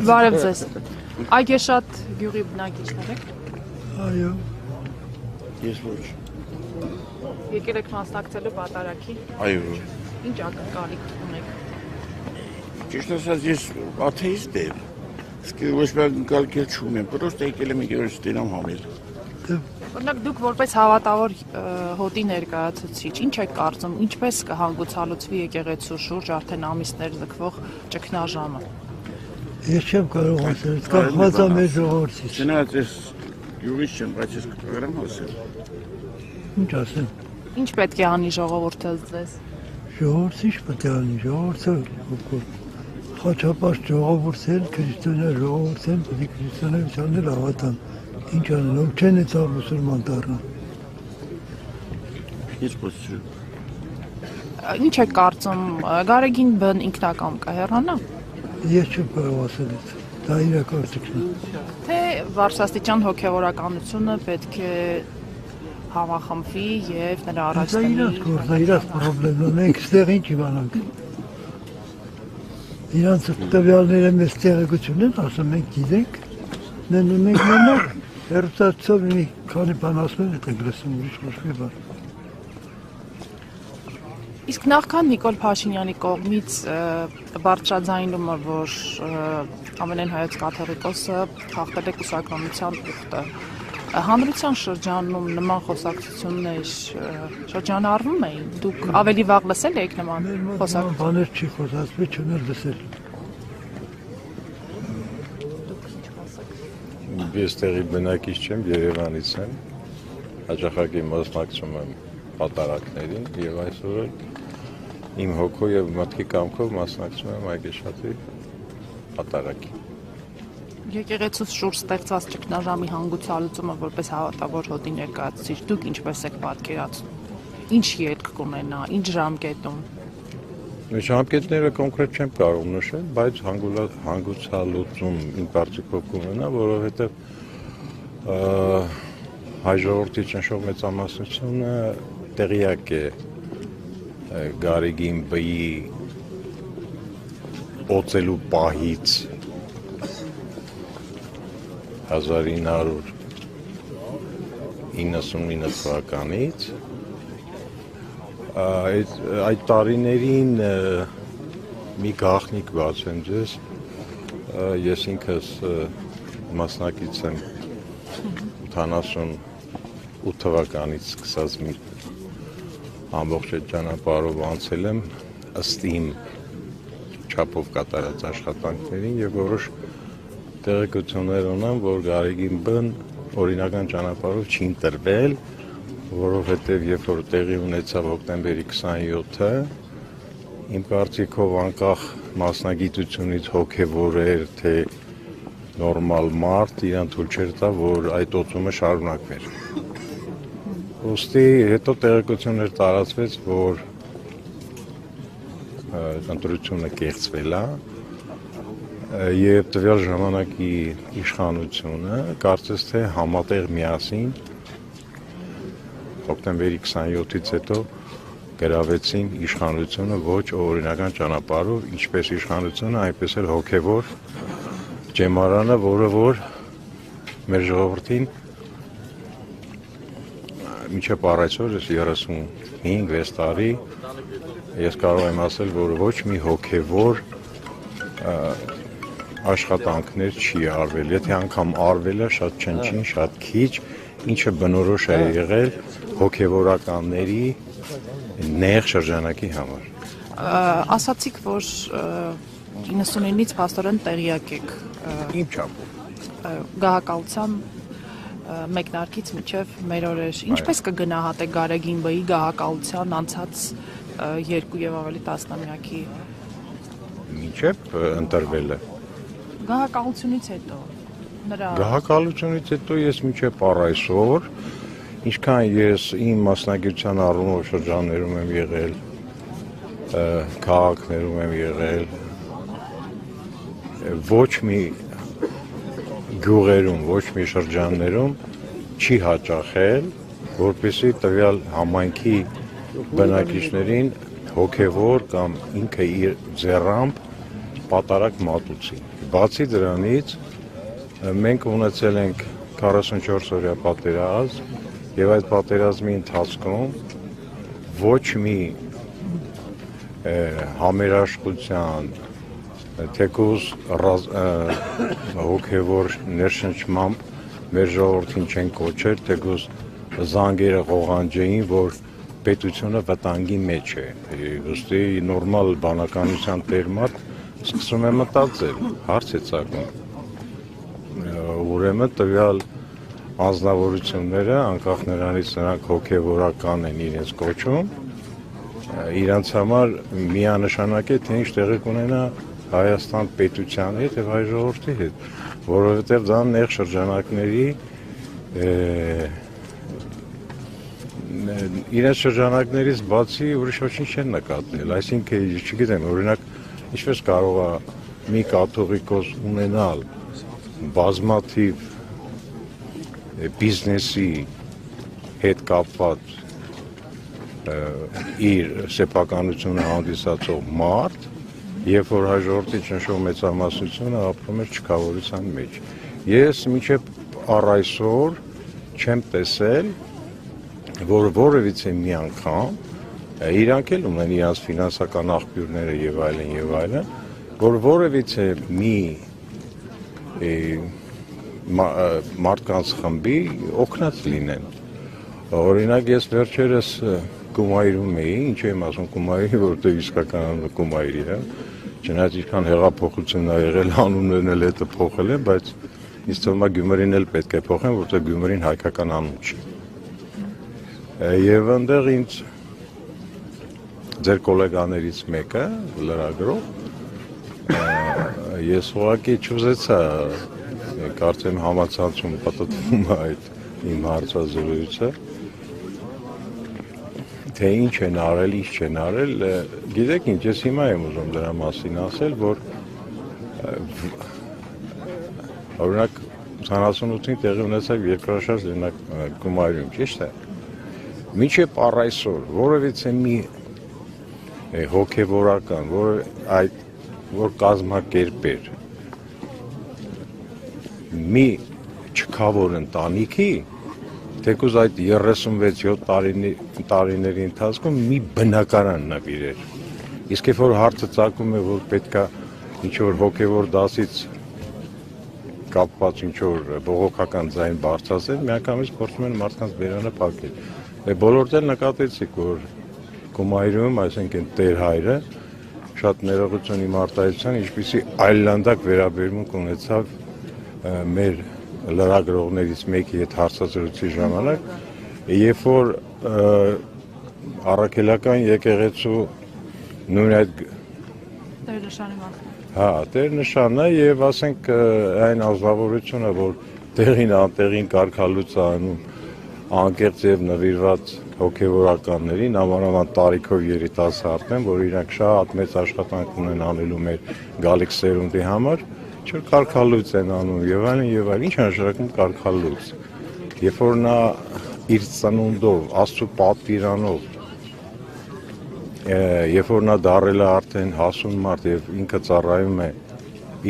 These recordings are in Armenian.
Բարև ձեզ։ Այգեշատ գյուղի բնակիչներ եք։ Այո։ Ես ոչ։ Եկել եք մասնակցելու պատարագի։ Այո։ Ինչ ակնկալիք ունեք։ Ճիշտ ասած, ես աթեիստ եմ։ Իսկ ոչ մի ակնկալիք չունեմ, պրոստը եկել եմ եկել ստենամ համել։ Օրինակ դուք որպես հավատավոր հոտի ներկայացուցիչ, ինչ եք կարծում, ինչպես կհանգուցալուծվի եկեղեցու շուրջ արդեն ամիսներ լքվող ճգնաժամը։ Ես չեմ կարող ասել, կախված է մեր ժողովրդից։ Չնայած ես յուղից չեմ, բայց ես կկարեմ ասել։ Ինչ ասեմ։ Ինչ պետք է անի ժողովուրդը ձեզ։ Ժողովուրդը ինչ պետք է անի, ժողովուրդը խաչապաշտ ժողովուրդ են, քրիստոնյա ժողովուրդ են, պետք է քրիստոնեության էլ հավատան։ Ինչ անեն, ով չեն էցավ մուսուլման դառնան։ Ես խոսում։ Ինչ եք կարծում, Գարեգին բն ինքնակամ կհեռանա։ Ես չեմ կարող ասել այդ, դա իր կարծիքն է։ Թե բարձրաստիճան հոգևորականությունը պետք է համախմբվի եւ նրա Դա առաջնի։ իրաց գործ է, իրաց պրոբլեմն է, մենք ստեղ ինչ իմանանք։ Իրանց տվյալները մեզ տեղեկություն են, ասում մենք գիտենք, մենք մենակ հերոսացով մի քանի բան ասում են, եք լսում ուրիշ ոչ մի բան։ Իսկ նախքան Նիկոլ Փաշինյանի կողմից բարձրաձայնումը, որ ամենայն հայոց կաթողիկոսը խախտել է կուսակրոնության ուխտը, հանրության շրջանում նման խոսակցություններ շրջանառվում էին, դուք ավելի վաղ լսել եք նման խոսակցություններ։ Բաներ չի խոսացվի, չուներ լսել։ Ես տեղի բնակիչ չեմ, Երևանից եմ, հաճախակի մասնակցում եմ պատարագներին եւ այսօր իմ հոգով եւ մտքի կամքով մասնակցում եմ այգեշատի պատարագին։ Եկեղեցուց շուրջ ստեղծված ճգնաժամի հանգուցալուծումը որպես հավատավոր հոտի ներկայացուցիչ դուք ինչպես եք պատկերացնում։ Ինչ ելք կունենա, ինչ ժամկետում։ Ժամկետները կոնկրետ չեմ կարող նշել, բայց հանգուցալուծում իմ կարծիքով կունենա, որովհետեւ հայ ժողովրդի ճնշող մեծամասնությունը տեղյակ է Գարեգին բի օծելու պահից 1999 թվականից այդ տարիներին մի գաղտնիք բացեմ ձեզ, ես ինքս մասնակից եմ 88 թվականից սկսած մի ամբողջ այդ ճանապարհով անցել եմ ըստ իմ չափով կատարած աշխատանքներին եւ որոշ տեղեկություններ ունեմ, որ Գարեգին բն օրինական ճանապարհով չի ընտրվել, որովհետեւ երբ որ տեղի ունեցավ հոկտեմբերի 27-ը, իմ կարծիքով անկախ մասնագիտությունից հոգեվոր էր, թե նորմալ մարդ իրան թույլ չէր տա, որ այդ օծումը շարունակվեր։ Ոստի հետո տեղեկություններ տարածվեց, որ ընտրությունը կեղծվել է եւ տվյալ ժամանակի իշխանությունը կարծես թե համատեղ միասին հոկտեմբերի 27-ից հետո գրավեցին իշխանությունը ոչ օրինական ճանապարհով, ինչպես իշխանությունը, այնպես էլ հոգեվոր ջեմարանը, որը որ մեր ժողովրդին մինչև առայժմ 35-6 տարի ես կարող եմ ասել, որ ոչ մի հոգևոր աշխատանքներ չի արվել, եթե անգամ արվել է շատ չնչին, շատ քիչ, ինչը բնորոշ է եղել հոգևորականների նեղ շրջանակի համար։ Ասացիք, որ 99-ից փաստորեն տեղյակ եք Իմ չափով։ գահակալության մեկնարկից մինչև մեր օրեր։ Ինչպես կգնահատեք Գարեգին բի գահակալության անցած 2 եւ ավելի տասնամյակի Մինչև ընտրվել է։ գահակալությունից հետո նրա Գահակալությունից հետո ես մինչև առայժմ, ինչքան ես իմ մասնագիտության առումով շրջաններում եմ եղել, քաղաքներում եմ եղել, ոչ մի գյուղերում, ոչ մի շրջաններում չի հաճախել, որպեսզի տվյալ համայնքի բնակիչներին հոգևոր կամ ինքը իր ձեռամբ պատարակ մատուցի։ Բացի դրանից մենք ունեցել ենք 44 օրյա պատերազմ եւ այդ պատերազմի ընթացքում ոչ մի համերաշխության թեկուզ հոգևոր ներշնչմամբ մեր ժողովրդին չեն կոչել, թեկուզ զանգերը ղողանջեին, որ պետությունը վտանգի մեջ է։ Ոստի նորմալ բանականության տերմատ սկսում է մտածել, հարց է ծագում։ Ուրեմն տվյալ անձնավորությունները, անկախ նրանից նրանք հոգևորական են իրենց կոչում, իրանց համար միանշանակ է, թե ինչ տեղի կունենա Հայաստան պետության հետ եւ հայ ժողովրդի հետ, որովհետեւ դա նեղ շրջանակների իրենց շրջանակներից բացի ուրիշ ոչինչ չեն նկատել, այսինքն չգիտեմ, օրինակ ինչպես կարող է մի կաթողիկոս ունենալ բազմաթիվ բիզնեսի հետ կապված իր սեփականությունը հանդիսացող մարդ, երբ որ հայ ժողովրդի ճնշող մեծամասնությունը ապրում է չքավորության մեջ։ Ես մինչև առ այսօր չեմ տեսել, որ որևիցե մի անգամ իրանք էլ ունեն իրենց ֆինանսական աղբյուրները եւ այլն, որ որևիցե մի մարդկանց խմբի օգնած լինեն։ Օրինակ ես վերջերս Կումայրում էի, ինչ եմ ասում Կումայրի, որտեղ իսկական Կումայրի է, չնայած ինչքան հեղափոխություն ա եղել, անուններն էլ հետը փոխել են, բայց ինձ թվում է Գյումրին էլ պետք է փոխեն, որտեղ Գյումրին հայկական անուն չի։ Եվ այնտեղ ինձ ձեր գոլեգաներից մեկը, լրագրող, ես ուղղակի չուզեցա, կարծեմ համացանցում պատտվում է այդ իմ հարցազրույցը, թե ինչ են արել, ինչ չեն արել, գիտեք ինչ, ես հիմա եմ ուզում դրա մասին ասել, որ օրինակ 48-ին տեղի ունեցավ երկրաշարժ օրինակ Կումայրում, ճիշտ է։ Մինչև առ այսօր որևիցե մի հոգևորական, որ կազմակերպեր մի չքավոր ընտանիքի, թեկուզ այդ 36-7 տարիների ընթացքում մի բնակարան նվիրեր։ Իսկ երբ որ հարցը ծագում է, որ պետքա ինչ-որ հոգևոր դասից կապված ինչ-որ բողոքական ձայն բարձրացնել, միանգամից փորձում են մարդկանց բերանը փակել։ Բոլորդ էլ նկատեցիք, որ Կումայրում, այսինքն Տեր հայրը, շատ ներողություն իմ արտահայտության, ինչպիսի այլանդակ վերաբերմունք ունեցավ մեր լրագրողներից մեկի հետ հարցազրույցի ժամանակ, երբ որ առաքելական եկեղեցու նույն այդ տերնշանն է եւ ասենք այն ազգավորությունը, որ տեղին անտեղին կարգալուց անում անկեղծ եւ նվիրված հոգեվորականներին, նամանավանդ տարիքով երիտասարդներ, որ իրանք շատ մեծ աշխատանք ունեն անելու մեր գալիք սերունդի համար, չէ՞ կարգալույց են անում եւ այլն, ինչ նշանակում կարգալույց։ Երբ որ նա իր ծնունդով, Աստծո պատվիրանով, երբ որ նա դարել է արդեն հասուն մարդ եւ ինքը ծառայում է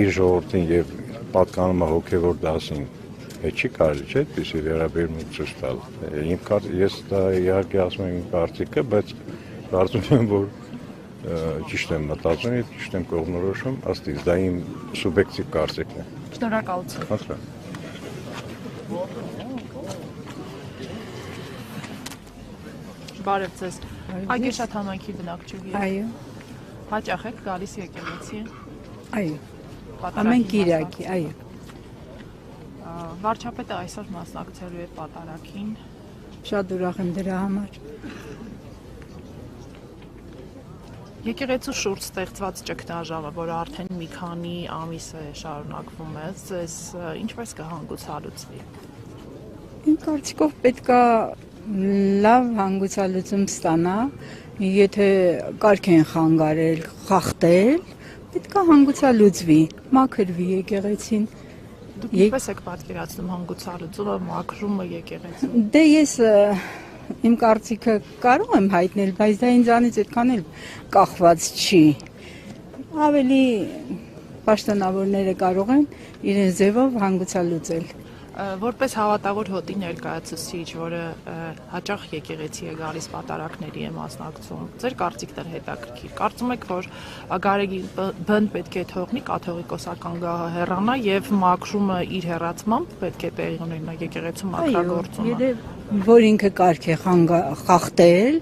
իր ժողովրդին եւ պատկանում է հոգեվոր դասին, չի կարելի, չէ՞, այդպիսի վերաբերմունք ցույց տալ։ Ես դա իհարկե ասում եմ իմ կարծիքը, բայց կարծում եմ, որ ճիշտ եմ մտածում եւ ճիշտ եմ կողմնորոշում, ըստ իս դա իմ սուբյեկտիվ կարծիքն է։ Շնորհակալություն։ Հասկա։ Բարև ձեզ։ Այգեշատ համայնքի բնակչուհի եք։ Այո։ Հաճախ եք գալիս եկեղեցի։ Այո։ Ամեն Կիրակի, այո։ Վարչապետը այսօր մասնակցելու է պատարագին։ Շատ ուրախ եմ դրա համար։ Եկեղեցու շուրջ ստեղծված ճգնաժամը, որը արդեն մի քանի ամիս է շարունակվում է, ձեզ ինչպես կհանգուցալուծվի։ Իմ կարծիքով պետքա լավ հանգուցալուծում ստանա, եթե կարգ են խանգարել, խախտել, պետքա հանգուցալուծվի, մաքրվի եկեղեցին։ Դուք ինչպես եք պատկերացնում հանգուցալուծումը, մաքրումը եկեղեցու։ Դե ես իմ կարծիքը կարող եմ հայտնել, բայց դա ինձանից այդքան էլ կախված չի։ Ավելի պաշտոնավորները կարող են իրենց ձևով հանգուցալուծել։ Որպես հավատավոր հոտի ներկայացուցիչ, որը հաճախ եկեղեցի է գալիս պատարակների է մասնակցում, ձեր կարծիքն հետաքրքիր։ Կարծում եք, որ Գարեգին բն պետք է թողնի կաթողիկոսական գահը հեռանա եւ մաքրումը իր հեռացմամբ պետք է տեղի ունենա եկեղեցու մաքրագործումը։ Որ ինքը կարք է խախտել,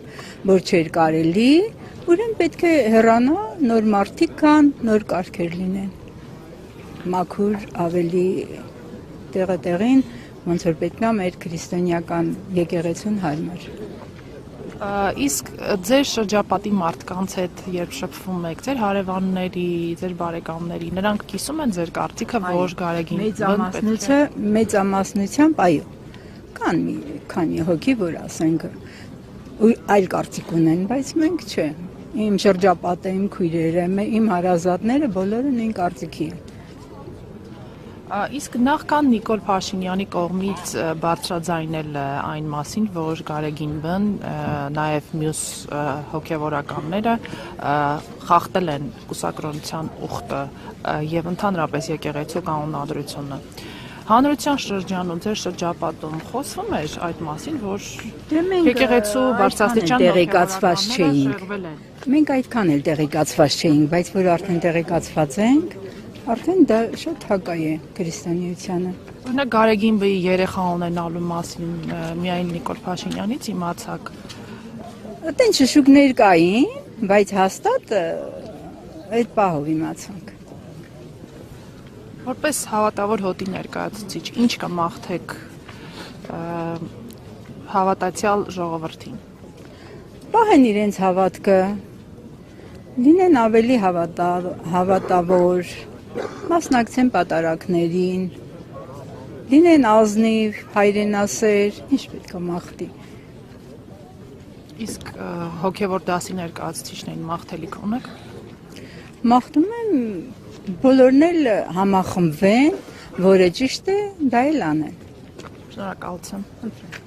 որ չէր կարելի, ուրեմն պետք է հեռանա, նոր մարդիկ կան, նոր կարգեր լինեն։ Մաքուր ավելի տեղին, ոնց որ պետք է մեր քրիստոնեական եկեղեցուն հարմար։ Իսկ ձեր շրջապատի մարդկանց հետ երբ շփվում եք, ձեր հարևանների, ձեր բարեկամների, նրանք կիսում են ձեր կարծիքը, որ Գարեգին մեծամասնությամբ այո։ Կան մի քանի հոգի, որ ասենք այլ կարծիք ունեն, բայց մենք չէ։ Իմ շրջապատը, իմ քույրերը, իմ հարազատները բոլորը նույն կարծիքի են։ Իսկ նախքան Նիկոլ Փաշինյանի կողմից բարձրաձայնել այն մասին, որ Գարեգին բն, նաև մյուս հոգևորականները խախտել են կուսակրոնության ուխտը եւ ընդհանրապես եկեղեցու կանոնադրությունը։ Հանրության շրջանում, ձեր շրջապատում խոսվում էր այդ մասին, որ եկեղեցու բարձրաստիճան տեղեկացված չէինք։ Մենք այդքան էլ տեղեկացված չէինք, բայց որ արդեն տեղեկացված ենք, արդեն դա շատ հակա է քրիստոնեությանը։ Օրինակ Գարեգին բի երեխա ունենալու մասին միայն Նիկոլ Փաշինյանից իմացաք։ Այդտեն շշուկներ կային, բայց հաստատ այդ պահով իմացանք։ Որպես հավատավոր հոտի ներկայացուցիչ, ինչ կմաղթեք հավատացյալ ժողովրդին։ Պահեն իրենց հավատքը, լինեն ավելի հավատավոր, մասնակցեն պատարակներին, լինեն ազնիվ, հայրենասեր, ինչ պետք է մաղթի։ Իսկ հոգևոր դասի ներկայացուցիչներին մաղթելիք ունեք։ Մաղթում եմ բոլորն էլ համախմբվեն, որը ճիշտ է, դա էլ անեն։ Շնորհակալություն։